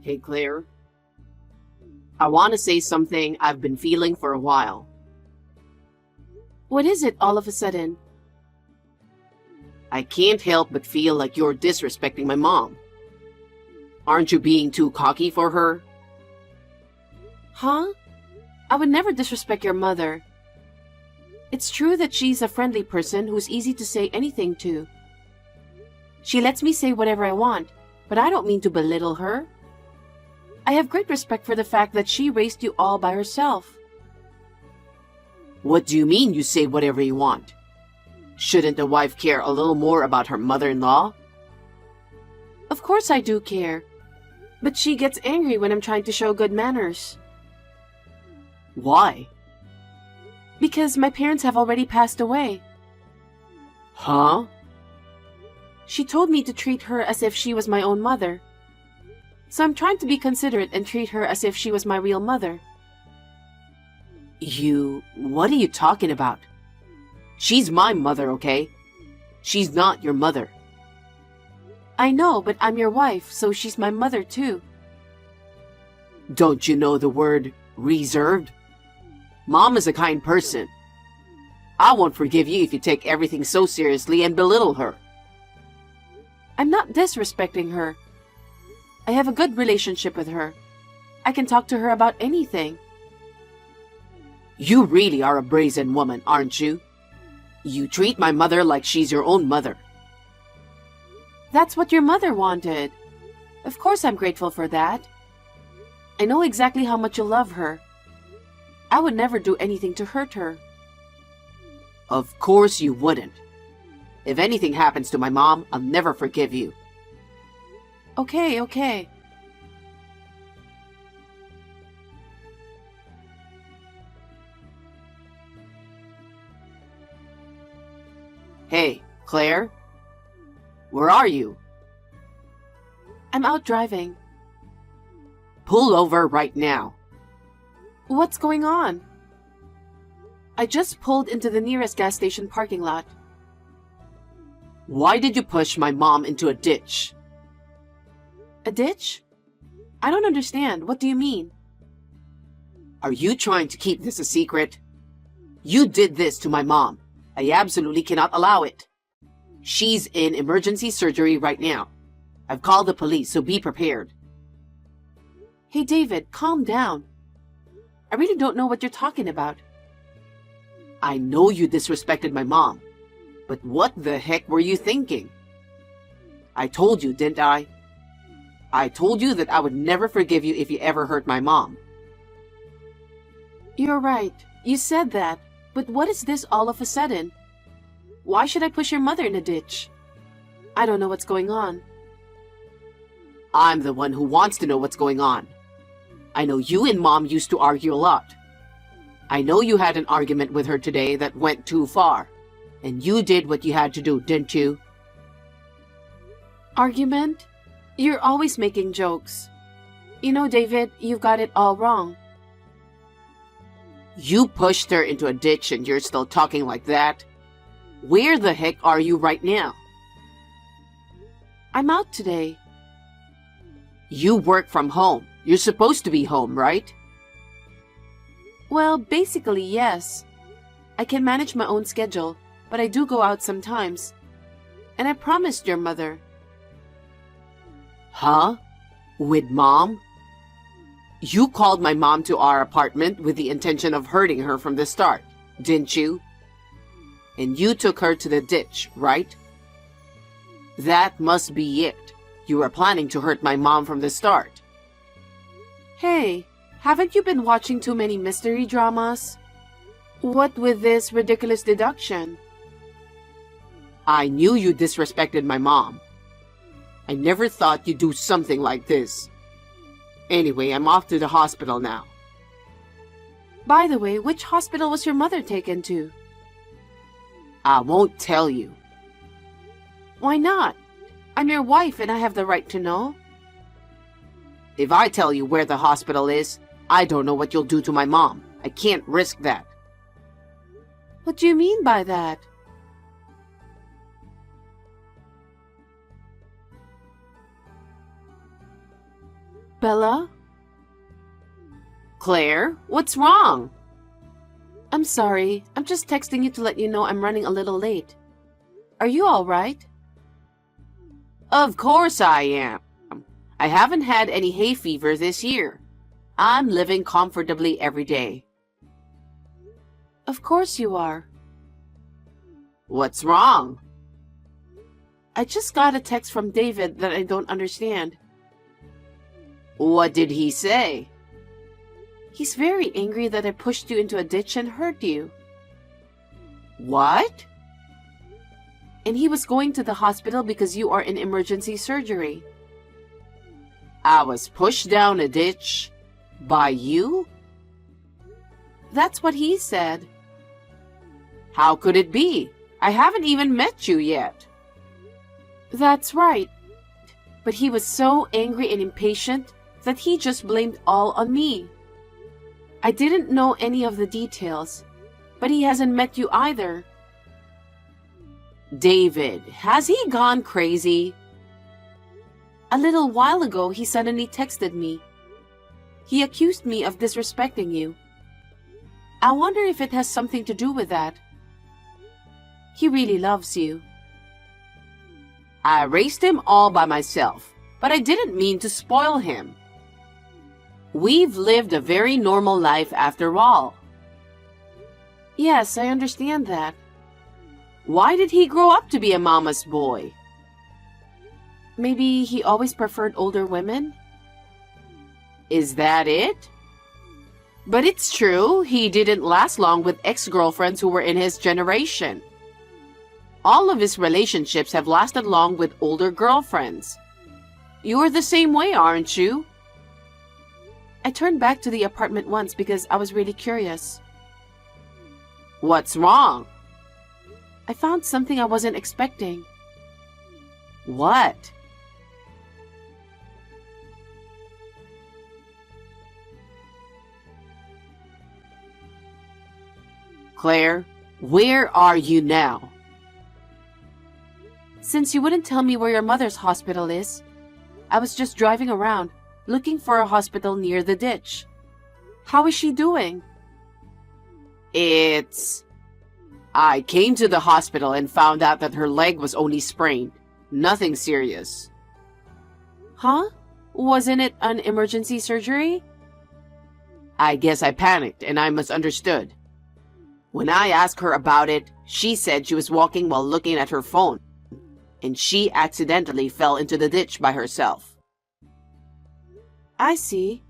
Hey, Claire. I want to say something I've been feeling for a while. What is it all of a sudden? I can't help but feel like you're disrespecting my mom. Aren't you being too cocky for her? Huh? I would never disrespect your mother. It's true that she's a friendly person who's easy to say anything to. She lets me say whatever I want, but I don't mean to belittle her. I have great respect for the fact that she raised you all by herself. What do you mean you say whatever you want? Shouldn't a wife care a little more about her mother-in-law? Of course I do care, but she gets angry when I'm trying to show good manners. Why? Because my parents have already passed away. Huh? She told me to treat her as if she was my own mother. So I'm trying to be considerate and treat her as if she was my real mother. What are you talking about? She's my mother, okay? She's not your mother. I know, but I'm your wife, so she's my mother too. Don't you know the word reserved? Mom is a kind person. I won't forgive you if you take everything so seriously and belittle her. I'm not disrespecting her. I have a good relationship with her. I can talk to her about anything. You really are a brazen woman, aren't you? You treat my mother like she's your own mother. That's what your mother wanted. Of course I'm grateful for that. I know exactly how much you love her. I would never do anything to hurt her. Of course you wouldn't. If anything happens to my mom, I'll never forgive you. Okay. Hey, Claire? Where are you? I'm out driving. Pull over right now. What's going on? I just pulled into the nearest gas station parking lot. Why did you push my mom into a ditch? A ditch? I don't understand. What do you mean? Are you trying to keep this a secret? You did this to my mom. I absolutely cannot allow it. She's in emergency surgery right now. I've called the police, so be prepared. Hey, David, calm down. I really don't know what you're talking about. I know you disrespected my mom, but what the heck were you thinking? I told you, didn't I? I told you that I would never forgive you if you ever hurt my mom. You're right. You said that. But what is this all of a sudden? Why should I push your mother in a ditch? I don't know what's going on. I'm the one who wants to know what's going on. I know you and Mom used to argue a lot. I know you had an argument with her today that went too far. And you did what you had to do, didn't you? Argument? You're always making jokes. You know, David, you've got it all wrong. You pushed her into a ditch and you're still talking like that? Where the heck are you right now? I'm out today. You work from home. You're supposed to be home, right? Well, basically, yes. I can manage my own schedule, but I do go out sometimes. And I promised your mother. Huh? With Mom? You called my mom to our apartment with the intention of hurting her from the start, didn't you? And you took her to the ditch, right? That must be it. You were planning to hurt my mom from the start. Hey, haven't you been watching too many mystery dramas? What with this ridiculous deduction? I knew you disrespected my mom. I never thought you'd do something like this. Anyway, I'm off to the hospital now. By the way, which hospital was your mother taken to? I won't tell you. Why not? I'm your wife and I have the right to know. If I tell you where the hospital is, I don't know what you'll do to my mom. I can't risk that. What do you mean by that? Bella? Claire, what's wrong? I'm sorry. I'm just texting you to let you know I'm running a little late. Are you all right? Of course I am. I haven't had any hay fever this year. I'm living comfortably every day. Of course you are. What's wrong? I just got a text from David that I don't understand. What did he say? He's very angry that I pushed you into a ditch and hurt you. What? And he was going to the hospital because you are in emergency surgery. I was pushed down a ditch by you? That's what he said. How could it be? I haven't even met you yet. That's right. But he was so angry and impatient that he just blamed all on me. I didn't know any of the details, but he hasn't met you either. David, has he gone crazy? A little while ago, he suddenly texted me. He accused me of disrespecting you. I wonder if it has something to do with that. He really loves you. I raised him all by myself, but I didn't mean to spoil him. We've lived a very normal life after all. Yes, I understand that. Why did he grow up to be a mama's boy? Maybe he always preferred older women? Is that it? But it's true, he didn't last long with ex-girlfriends who were in his generation. All of his relationships have lasted long with older girlfriends. You're the same way, aren't you? I turned back to the apartment once because I was really curious. What's wrong? I found something I wasn't expecting. What? Claire, where are you now? Since you wouldn't tell me where your mother's hospital is, I was just driving around, looking for a hospital near the ditch. How is she doing? I came to the hospital and found out that her leg was only sprained. Nothing serious. Huh? Wasn't it an emergency surgery? I guess I panicked and I misunderstood. When I asked her about it, she said she was walking while looking at her phone, and she accidentally fell into the ditch by herself. I see.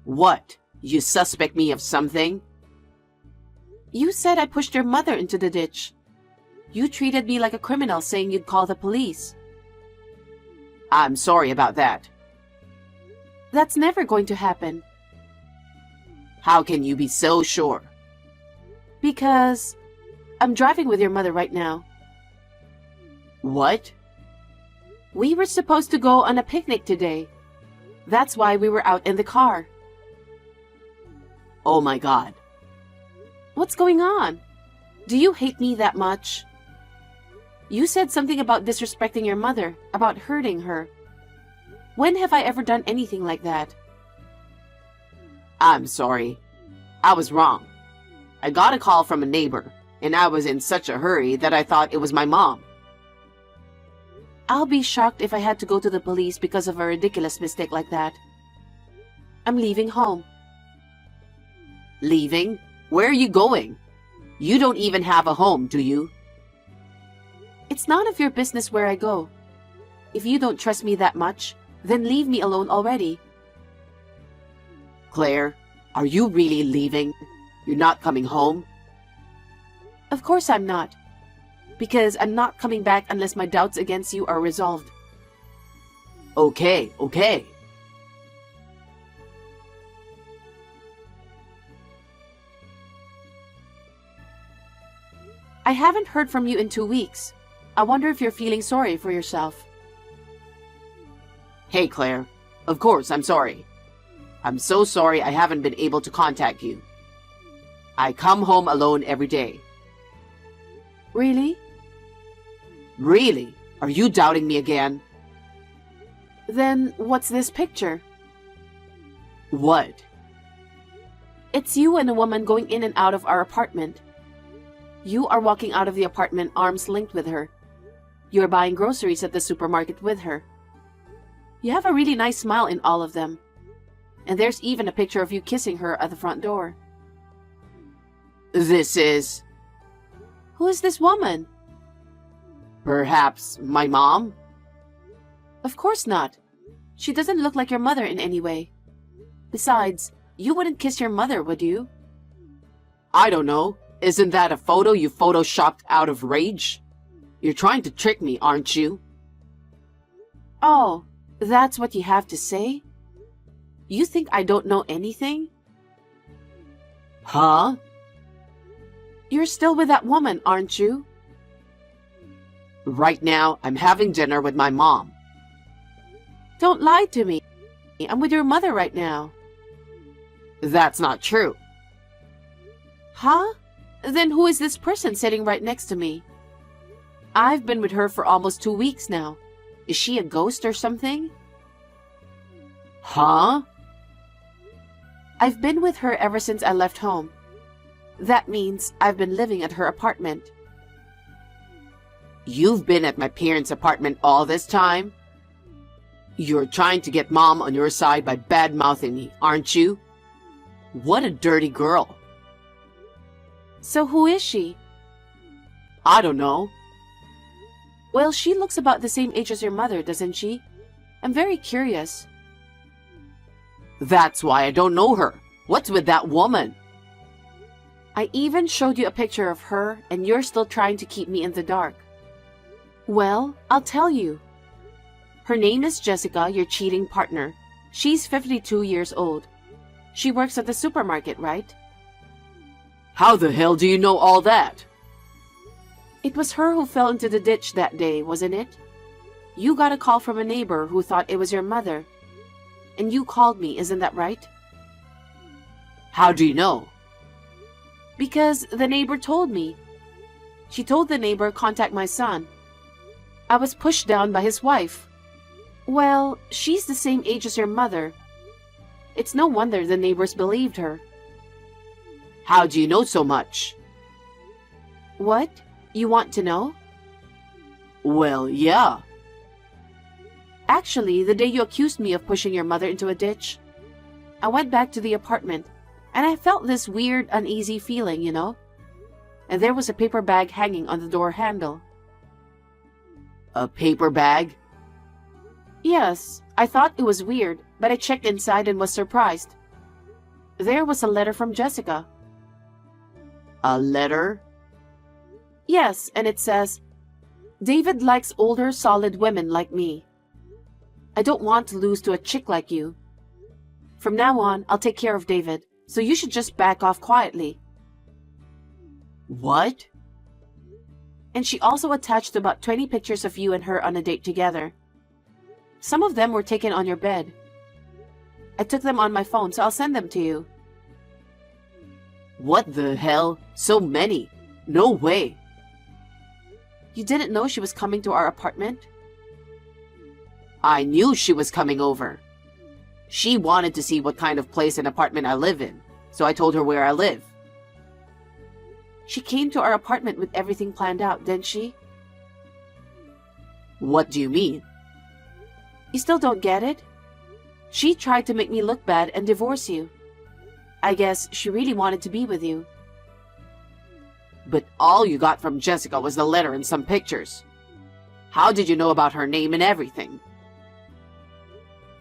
What? You suspect me of something? You said I pushed your mother into the ditch. You treated me like a criminal, saying you'd call the police. I'm sorry about that. That's never going to happen. How can you be so sure? Because I'm driving with your mother right now. What? We were supposed to go on a picnic today. That's why we were out in the car. Oh my God. What's going on? Do you hate me that much? You said something about disrespecting your mother, about hurting her. When have I ever done anything like that? I'm sorry. I was wrong. I got a call from a neighbor, and I was in such a hurry that I thought it was my mom. I'll be shocked if I had to go to the police because of a ridiculous mistake like that. I'm leaving home. Leaving? Where are you going? You don't even have a home, do you? It's none of your business where I go. If you don't trust me that much, then leave me alone already. Claire, are you really leaving? You're not coming home? Of course I'm not. Because I'm not coming back unless my doubts against you are resolved. Okay. I haven't heard from you in 2 weeks. I wonder if you're feeling sorry for yourself. Hey, Claire. Of course, I'm sorry. I'm so sorry I haven't been able to contact you. I come home alone every day. Really? Really? Are you doubting me again? Then what's this picture? What? It's you and a woman going in and out of our apartment. You are walking out of the apartment arms linked with her. You're buying groceries at the supermarket with her. You have a really nice smile in all of them. And there's even a picture of you kissing her at the front door. This is... Who is this woman? perhaps my mom? Of course not. She doesn't look like your mother in any way. Besides, you wouldn't kiss your mother, would you? I don't know. Isn't that a photo you photoshopped out of rage? You're trying to trick me, aren't you? Oh, that's what you have to say? You think I don't know anything? Huh? You're still with that woman, aren't you? Right now, I'm having dinner with my mom. Don't lie to me. I'm with your mother right now. That's not true. Huh? Then who is this person sitting right next to me? I've been with her for almost 2 weeks now. Is she a ghost or something? Huh? I've been with her ever since I left home. That means I've been living at her apartment. You've been at my parents' apartment all this time? You're trying to get mom on your side by bad-mouthing me, aren't you? What a dirty girl. So who is she? I don't know. Well, she looks about the same age as your mother, doesn't she? I'm very curious. That's why I don't know her. What's with that woman? I even showed you a picture of her, and you're still trying to keep me in the dark. Well, I'll tell you. Her name is Jessica, your cheating partner. She's 52 years old. She works at the supermarket, right? How the hell do you know all that? It was her who fell into the ditch that day, wasn't it? You got a call from a neighbor who thought it was your mother. And you called me, isn't that right? How do you know? Because the neighbor told me. She told the neighbor contact my son. I was pushed down by his wife. Well, she's the same age as your mother. It's no wonder the neighbors believed her. How do you know so much? What? You want to know? Well, yeah. Actually, the day you accused me of pushing your mother into a ditch, I went back to the apartment, and I felt this weird, uneasy feeling, you know? And there was a paper bag hanging on the door handle. A paper bag? Yes, I thought it was weird, but I checked inside and was surprised. There was a letter from Jessica. A letter? Yes, and it says, David likes older, solid women like me. I don't want to lose to a chick like you. From now on, I'll take care of David, so you should just back off quietly. What? And she also attached about 20 pictures of you and her on a date together. Some of them were taken on your bed. I took them on my phone, so I'll send them to you. What the hell? So many? No way. You didn't know she was coming to our apartment? I knew she was coming over. She wanted to see what kind of place and apartment I live in, so I told her where I live. She came to our apartment with everything planned out, didn't she? What do you mean? You still don't get it? She tried to make me look bad and divorce you. I guess she really wanted to be with you. But all you got from Jessica was the letter and some pictures. How did you know about her name and everything?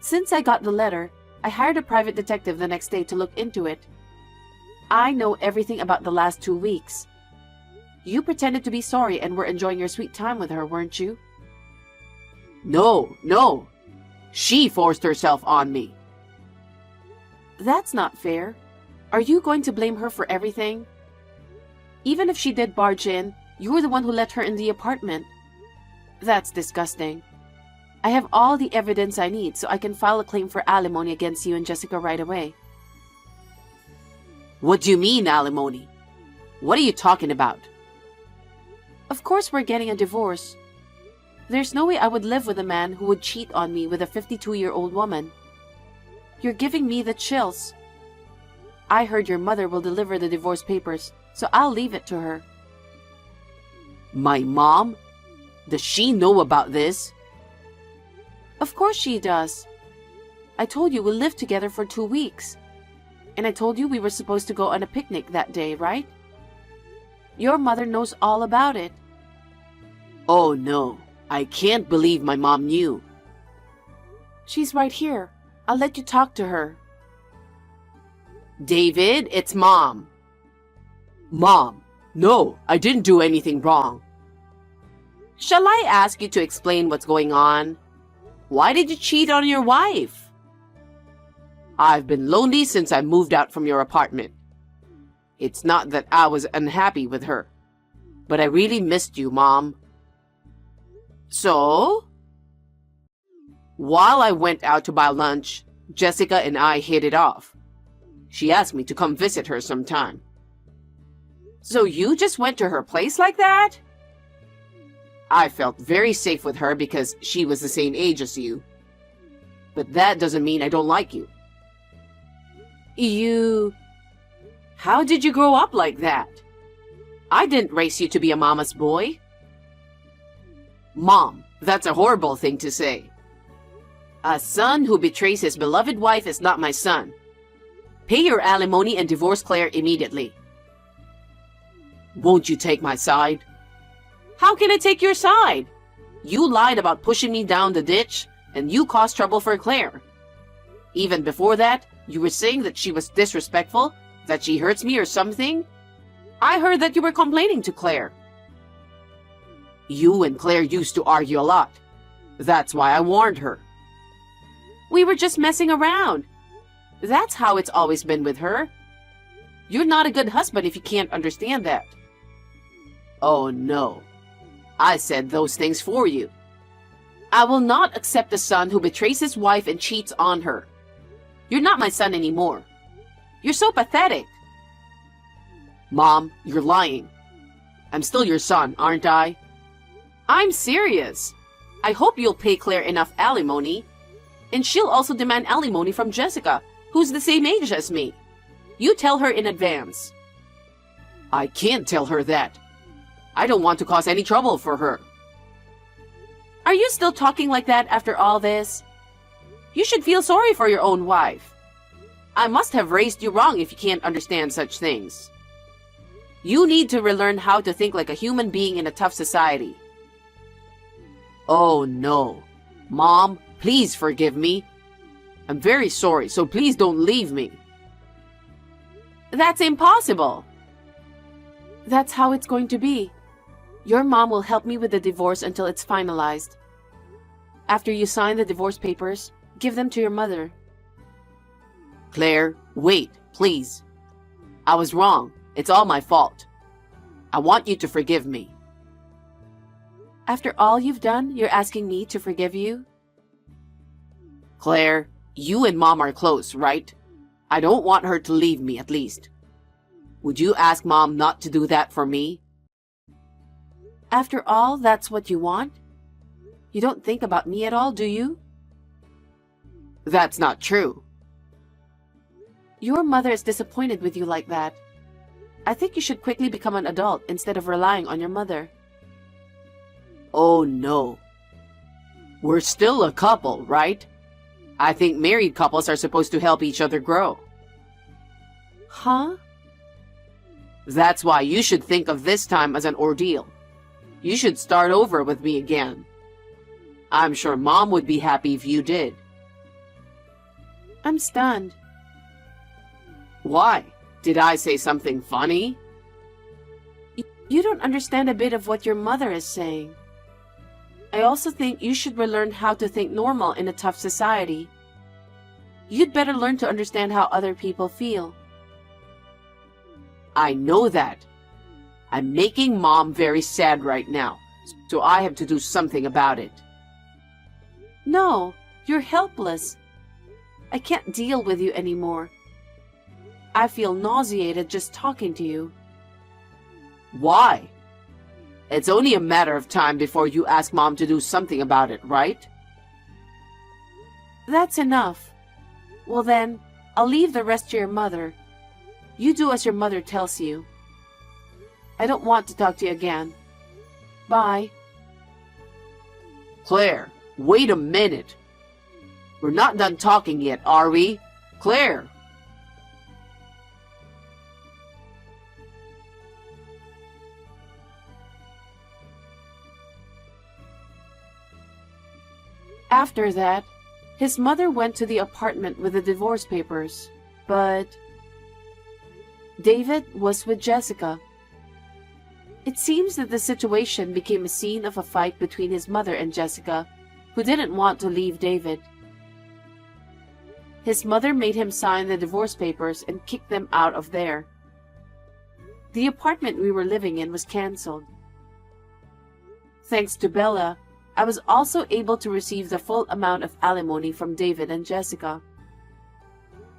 Since I got the letter, I hired a private detective the next day to look into it. I know everything about the last 2 weeks. You pretended to be sorry and were enjoying your sweet time with her, weren't you? No. She forced herself on me. That's not fair. Are you going to blame her for everything? Even if she did barge in, you were the one who let her in the apartment. That's disgusting. I have all the evidence I need so I can file a claim for alimony against you and Jessica right away. What do you mean, alimony? What are you talking about? Of course we're getting a divorce. There's no way I would live with a man who would cheat on me with a 52-year-old woman. You're giving me the chills. I heard your mother will deliver the divorce papers, so I'll leave it to her. My mom? Does she know about this? Of course she does. I told you we'll live together for 2 weeks. And I told you we were supposed to go on a picnic that day, right? Your mother knows all about it. Oh no, I can't believe my mom knew. She's right here. I'll let you talk to her. David, it's Mom. Mom, no, I didn't do anything wrong. Shall I ask you to explain what's going on? Why did you cheat on your wife? I've been lonely since I moved out from your apartment. It's not that I was unhappy with her, but I really missed you, Mom. So? While I went out to buy lunch, Jessica and I hit it off. She asked me to come visit her sometime. So you just went to her place like that? I felt very safe with her because she was the same age as you. But that doesn't mean I don't like you. How did you grow up like that? I didn't raise you to be a mama's boy. Mom, that's a horrible thing to say. A son who betrays his beloved wife is not my son. Pay your alimony and divorce Claire immediately. Won't you take my side? How can I take your side? You lied about pushing me down the ditch, and you caused trouble for Claire. Even before that, you were saying that she was disrespectful, that she hurts me or something. I heard that you were complaining to Claire. You and Claire used to argue a lot. That's why I warned her. We were just messing around. That's how it's always been with her. You're not a good husband if you can't understand that. Oh no. I said those things for you. I will not accept a son who betrays his wife and cheats on her. You're not my son anymore. You're so pathetic. Mom, you're lying. I'm still your son, aren't I? I'm serious. I hope you'll pay Claire enough alimony. And she'll also demand alimony from Jessica, who's the same age as me. You tell her in advance. I can't tell her that. I don't want to cause any trouble for her. Are you still talking like that after all this? You should feel sorry for your own wife. I must have raised you wrong if you can't understand such things. You need to relearn how to think like a human being in a tough society. Oh no. Mom, please forgive me. I'm very sorry, so please don't leave me. That's impossible. That's how it's going to be. Your mom will help me with the divorce until it's finalized. After you sign the divorce papers, give them to your mother. Claire, wait, please. I was wrong. It's all my fault. I want you to forgive me. After all you've done, you're asking me to forgive you? Claire, you and Mom are close, right? I don't want her to leave me, at least. Would you ask Mom not to do that for me? After all, that's what you want? You don't think about me at all, do you? That's not true. Your mother is disappointed with you like that. I think you should quickly become an adult instead of relying on your mother. Oh no. We're still a couple, right? I think married couples are supposed to help each other grow. Huh? That's why you should think of this time as an ordeal. You should start over with me again. I'm sure Mom would be happy if you did. I'm stunned. Why? Did I say something funny? You don't understand a bit of what your mother is saying. I also think you should relearn how to think normal in a tough society. You'd better learn to understand how other people feel. I know that. I'm making Mom very sad right now, so I have to do something about it. No, you're helpless. I can't deal with you anymore. I feel nauseated just talking to you. Why? It's only a matter of time before you ask Mom to do something about it, right? That's enough. Well then, I'll leave the rest to your mother. You do as your mother tells you. I don't want to talk to you again. Bye. Claire, wait a minute. We're not done talking yet, are we? Claire! After that, his mother went to the apartment with the divorce papers, but David was with Jessica. It seems that the situation became a scene of a fight between his mother and Jessica, who didn't want to leave David. His mother made him sign the divorce papers and kicked them out of there. The apartment we were living in was cancelled. Thanks to Bella, I was also able to receive the full amount of alimony from David and Jessica.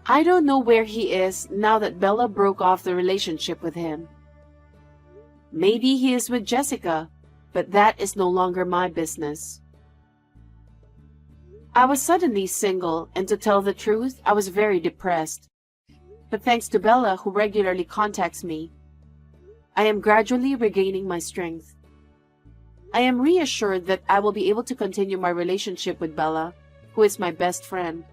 I don't know where he is now that Bella broke off the relationship with him. Maybe he is with Jessica, but that is no longer my business. I was suddenly single, and to tell the truth, I was very depressed. But thanks to Bella, who regularly contacts me, I am gradually regaining my strength. I am reassured that I will be able to continue my relationship with Bella, who is my best friend.